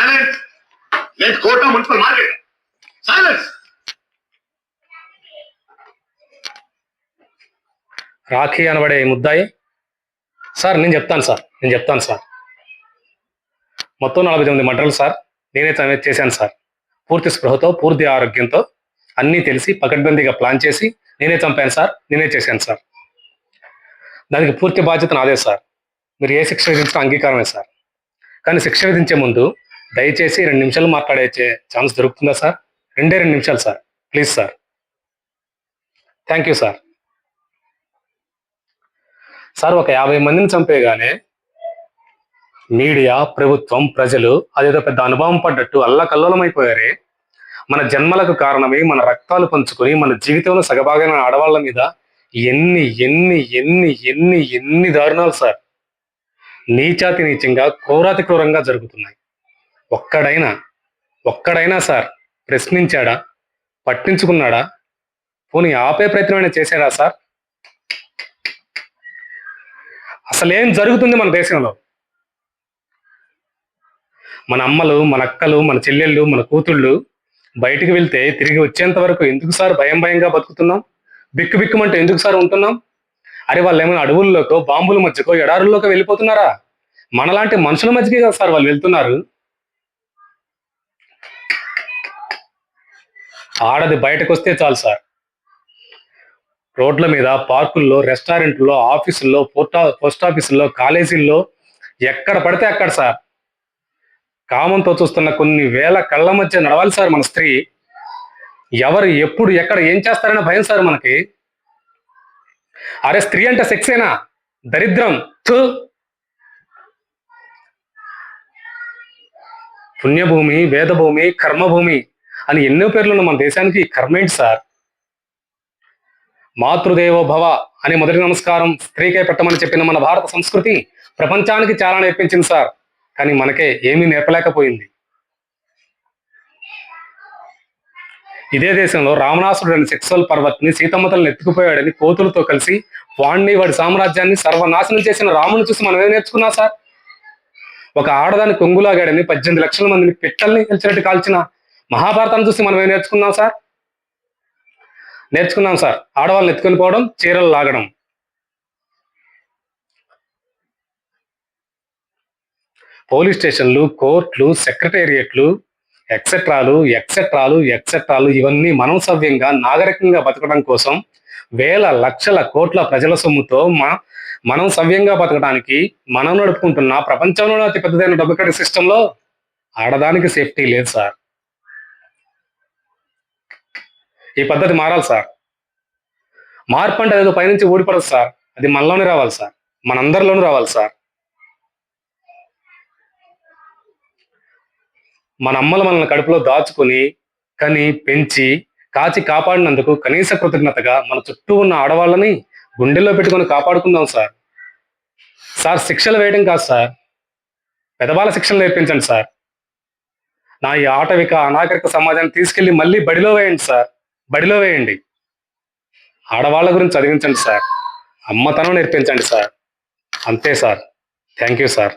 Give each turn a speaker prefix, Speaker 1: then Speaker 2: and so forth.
Speaker 1: Silence. Let court municipal market. Silence.
Speaker 2: Rakhi అనబడే ముద్దాయి sir, నేను చెప్తాను సార్. మొత్తం 49 మర్డర్లు సార్. నేనే చేశాను సార్. పూర్తి స్పృహతో, పూర్తి ఆరోగ్యంతో, అన్నీ తెలిసి పకడ్బందీగా ప్లాన్ చేసి నేనే చంపాను సార్. నేనే చేశాను సార్. దానికి పూర్తి బాధ్యత నాదే సార్. మీరు ఏ శిక్ష విధించినా అంగీకారమే సార్. కానీ శిక్ష విధించే ముందు దయచేసి 2 నిమిషాలు మాట్లాడే ఛాన్స్ దొరుకుతుందా సార్? 2 నిమిషాలు sir, please sir. Thank you sir. Sir, ఒక 50 మందిని చంపేగానే మీడియా, ప్రభుత్వం, ప్రజలు అదేదో పెద్ద అనుభవం పడ్డట్టు అల్లకల్లోలమైపోయారే. మన జన్మలకు కారణమై మన రక్తాలు పంచుకొని మన జీవితంలో సగభాగమైన ఆడవాళ్ళ మీద ఎన్ని ఎన్ని ఎన్ని ఎన్ని ఎన్ని దారుణాలు సార్, నీచాతి నీచంగా, క్రూరాతి క్రూరంగా జరుగుతున్నాయి. ఒక్కడైనా సార్ ప్రశ్నించాడా? పట్టించుకున్నాడా? పోనీ ఆపే ప్రయత్నమైనా చేశాడా సార్? అసలేం జరుగుతుంది మన దేశంలో? మన అమ్మలు, మన అక్కలు, మన చెల్లెళ్ళు, మన కూతుళ్ళు బయటికి వెళ్తే తిరిగి వచ్చేంత వరకు ఎందుకు సార్ భయంగా బతుకుతున్నాం? బిక్కుమంటే ఎందుకు సార్ ఉంటున్నాం? అరే, వాళ్ళు ఏమైనా అడవుల్లోకో, బాంబుల మధ్యకో, ఎడారుల్లోకో వెళ్ళిపోతున్నారా? మనలాంటి మనుషుల మధ్యకే కదా సార్ వాళ్ళు వెళ్తున్నారు. ఆడది బయటకు వస్తే చాలు సార్, రోడ్ల మీద, పార్కుల్లో, రెస్టారెంట్లో, ఆఫీసుల్లో, పోస్ట్ ఆఫీసుల్లో, కాలేజీల్లో, ఎక్కడ పడితే అక్కడ సార్ కామంతో చూస్తున్న కొన్ని వేల కళ్ళ మధ్య నడవాలి సార్ మన స్త్రీ. ఎవరు ఎప్పుడు ఎక్కడ ఏం చేస్తారనే భయం సార్ మనకి. అరే, స్త్రీ అంటే సెక్సేనా? దరిద్రం. పుణ్యభూమి, వేదభూమి, కర్మభూమి అని ఎన్నో పేర్లున్న మన దేశానికి కర్మ ఏంటి సార్? మాతృదేవో భవ అని మొదటి నమస్కారం స్త్రీకే పెట్టమని చెప్పిన మన భారత సంస్కృతి ప్రపంచానికి చాలా నేర్పించింది సార్. కానీ మనకే ఏమీ నేర్పలేకపోయింది. ఇదే దేశంలో రావణాసురుడు అనే సెక్సువల్ పర్వత్ని సీతమ్మతలను ఎత్తుకుపోయాడని కోతులతో కలిసి వాడిని, వాడి సామ్రాజ్యాన్ని సర్వనాశనం చేసిన రాముని చూసి మనం ఏం నేర్చుకున్నా సార్? ఒక ఆడదాన్ని కొంగులాగాడని 18 లక్షల మందిని పిట్టల్ని కలిసినట్టు కాల్చిన మహాభారతాన్ని చూసి మనం ఏం నేర్చుకున్నాం సార్? ఆడవాళ్ళని ఎత్తుకొని పోవడం, చీరలు లాగడం. పోలీస్ స్టేషన్లు, కోర్టులు, సెక్రటేరియట్లు, ఎక్సెట్రాలు ఇవన్నీ మనం సవ్యంగా, నాగరికంగా బతకడం కోసం వేల లక్షల కోట్ల ప్రజల సొమ్ముతో మనం సవ్యంగా బతకడానికి మనం నడుపుకుంటున్న ప్రపంచంలోనే అతి పెద్దదైన డెమోక్రటిక్ సిస్టంలో ఆడదానికి సేఫ్టీ లేదు సార్. ఈ పద్ధతి మారాలి సార్. మార్పు అంటే అదేదో పైనుంచి ఊడిపడదు సార్. అది మనలోనే రావాలి సార్, మనందరిలోనూ రావాలి సార్. మన అమ్మలు మనల్ని కడుపులో దాచుకొని, కని, పెంచి, కాచి కాపాడినందుకు కనీస కృతజ్ఞతగా మన చుట్టూ ఉన్న ఆడవాళ్ళని గుండెల్లో పెట్టుకొని కాపాడుకుందాం సార్. శిక్షలు వేయడం కాదు సార్, పెదబాల శిక్షలు నేర్పించండి సార్. నా ఈ ఆటవిక అనాగరిక సమాజాన్ని తీసుకెళ్లి మళ్ళీ బడిలో వేయండి సార్. బడిలో వేయండి. ఆడవాళ్ళ గురించి చదివించండి సార్. అమ్మతనం నేర్పించండి సార్. అంతే సార్. Thank you sir.